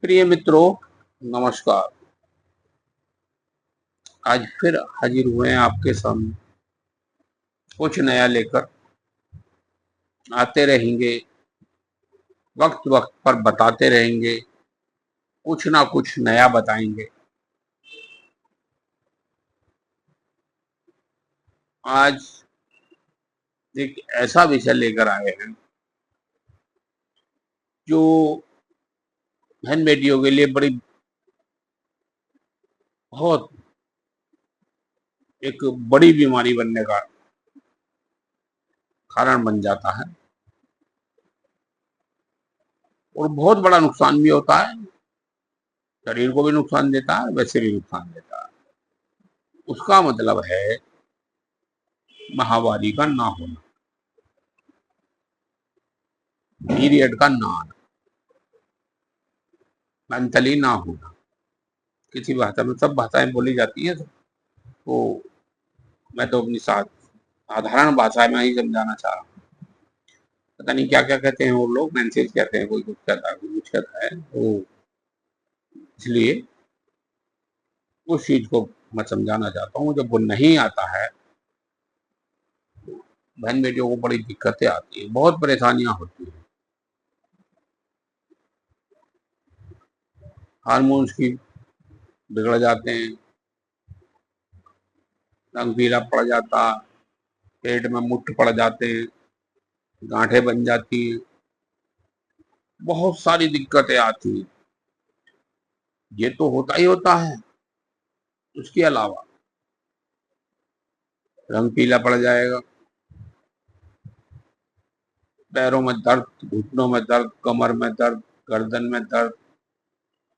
प्रिय मित्रों, नमस्कार। आज फिर हाजिर हुए हैं आपके सामने। कुछ नया लेकर आते रहेंगे, वक्त वक्त पर बताते रहेंगे, कुछ ना कुछ नया बताएंगे। आज एक ऐसा विषय लेकर आए हैं जो बहन बेटियों के लिए बहुत एक बड़ी बीमारी बनने का कारण बन जाता है और बहुत बड़ा नुकसान भी होता है। शरीर को भी नुकसान देता है, वैसे भी नुकसान देता है। उसका मतलब है महावारी का ना होना, पीरियड का ना आना, मेंटली ना होना। किसी भाषा में सब भाषाएं बोली जाती हैं, तो मैं तो अपनी साधारण भाषा में ही समझाना चाह रहा हूँ। पता नहीं क्या क्या कहते हैं वो लोग, मैसेज कहते हैं, कोई कुछ कहता है, कोई कुछ कहता है, तो इसलिए उस चीज को मैं समझाना चाहता हूँ। जब वो नहीं आता है, बहन बेटियों को बड़ी दिक्कतें आती है, बहुत परेशानियां होती है। हार्मोन्स की बिगड़ जाते हैं, रंग पीला पड़ जाता, पेट में मुट्ठ पड़ जाते हैं, गांठें बन जाती हैं, बहुत सारी दिक्कतें आती हैं। ये तो होता ही होता है। उसके अलावा रंग पीला पड़ जाएगा, पैरों में दर्द, घुटनों में दर्द, कमर में दर्द, गर्दन में दर्द,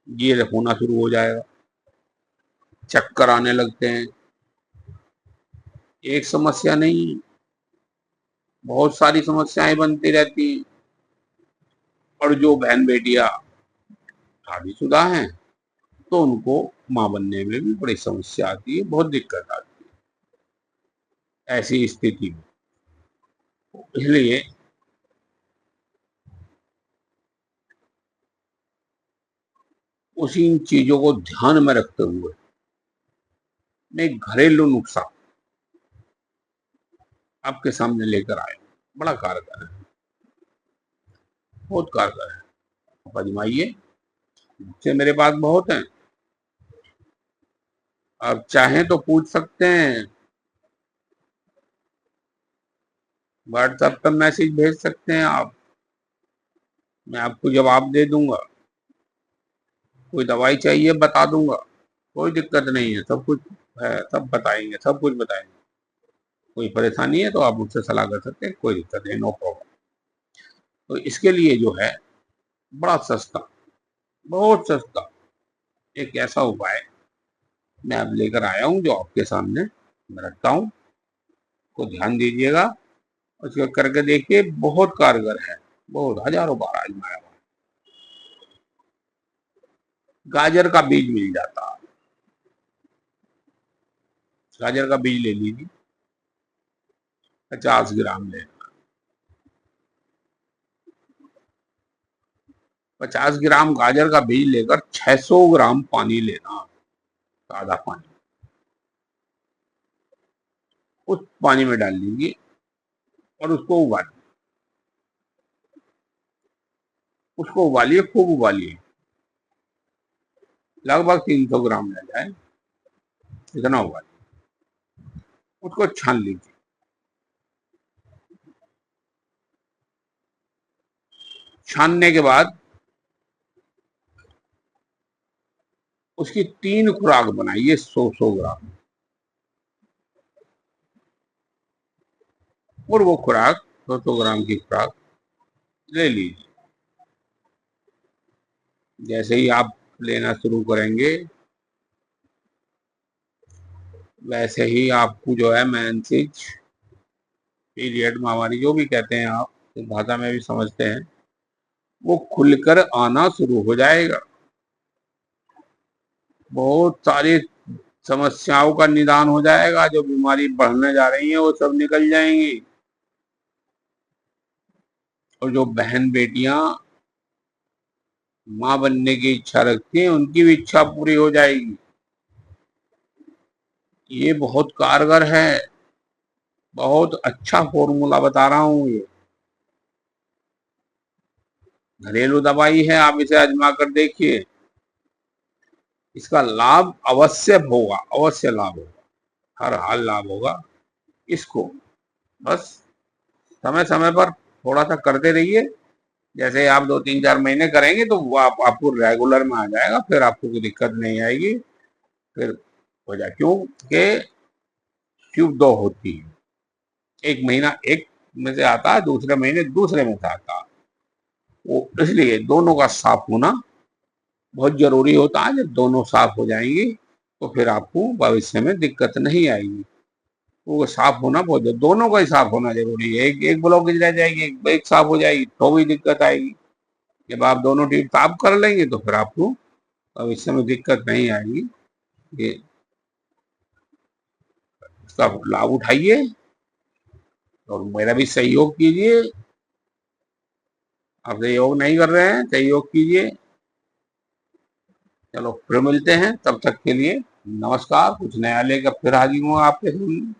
ये होना शुरू हो जाएगा। चक्कर आने लगते हैं। एक समस्या नहीं, बहुत सारी समस्याएं बनती रहती हैं। और जो बहन बेटियां शादीशुदा हैं, तो उनको मां बनने में भी बड़ी समस्या आती है, बहुत दिक्कत आती है ऐसी स्थिति में। इसलिए उसी चीजों को ध्यान में रखते हुए मैं एक घरेलू नुस्खा आपके सामने लेकर आया हूं। बड़ा कारगर है, बहुत कारगर है। आप आजमाइए। से मेरे पास बहुत हैं, आप चाहें तो पूछ सकते हैं, व्हाट्सएप पर मैसेज भेज सकते हैं आप, मैं आपको जवाब दे दूंगा। कोई दवाई चाहिए बता दूंगा, कोई दिक्कत नहीं है। सब कुछ है, सब बताएंगे, सब कुछ बताएंगे। कोई परेशानी है तो आप मुझसे सलाह कर सकते हैं, कोई दिक्कत नहीं, नो प्रॉब्लम। तो इसके लिए जो है, बड़ा सस्ता, बहुत सस्ता एक ऐसा उपाय मैं अब लेकर आया हूँ, जो आपके सामने मैं रखता हूँ। को ध्यान दीजिएगा, उसको करके देखिए, बहुत कारगर है, बहुत हजारों बार आजमाया हुआ। गाजर का बीज मिल जाता है, गाजर का बीज ले लीजिए, 50 ग्राम ले। 50 ग्राम गाजर का बीज लेकर 600 ग्राम पानी लेना, सादा पानी, उस पानी में डाल दीजिए और उसको उबालिए, खूब उबालिए, लगभग 300 ग्राम रह जाए, इतना उबालिए। उसको छान लीजिए। छानने के बाद उसकी 3 खुराक बनाइए, 100 ग्राम। और वो खुराक, 100 ग्राम की खुराक ले लीजिए। जैसे ही आप लेना शुरू करेंगे, वैसे ही आपको जो है मेंसेज, पीरियड, माहवारी, जो भी कहते हैं आप, इस भाषा में भी समझते हैं, वो खुलकर आना शुरू हो जाएगा। बहुत सारी समस्याओं का निदान हो जाएगा। जो बीमारी बढ़ने जा रही है वो सब निकल जाएंगी। और जो बहन बेटियां माँ बनने की इच्छा रखती हैं, उनकी भी इच्छा पूरी हो जाएगी। ये बहुत कारगर है, बहुत अच्छा फॉर्मूला बता रहा हूँ। ये घरेलू दवाई है, आप इसे आजमा कर देखिए, इसका लाभ अवश्य होगा, अवश्य लाभ होगा, हर हाल लाभ होगा। इसको बस समय समय पर थोड़ा सा करते रहिए। जैसे आप 2 3 4 महीने करेंगे तो वो आपको रेगुलर में आ जाएगा, फिर आपको कोई दिक्कत नहीं आएगी, फिर हो जाए। क्योंकि ट्यूब दो होती है, एक महीना एक में से आता है, दूसरे महीने दूसरे में से आता है। वो इसलिए दोनों का साफ होना बहुत जरूरी होता है। जब दोनों साफ हो जाएंगी तो फिर आपको भविष्य में दिक्कत नहीं आएगी। वो साफ होना बहुत, दोनों का ही साफ होना जरूरी है। एक एक ब्लॉकेज रह जाएगी, एक साफ हो जाएगी तो भी दिक्कत आएगी। जब आप दोनों ट्यूब साफ कर लेंगे तो फिर आपको भविष्य में दिक्कत नहीं आएगी। ये इसका लाभ उठाइए और मेरा भी सहयोग कीजिए। आप सहयोग नहीं कर रहे हैं, सहयोग कीजिए। चलो फिर मिलते हैं, तब तक के लिए नमस्कार। कुछ नया लेकर फिर हाजिर हूँ आपके सामने।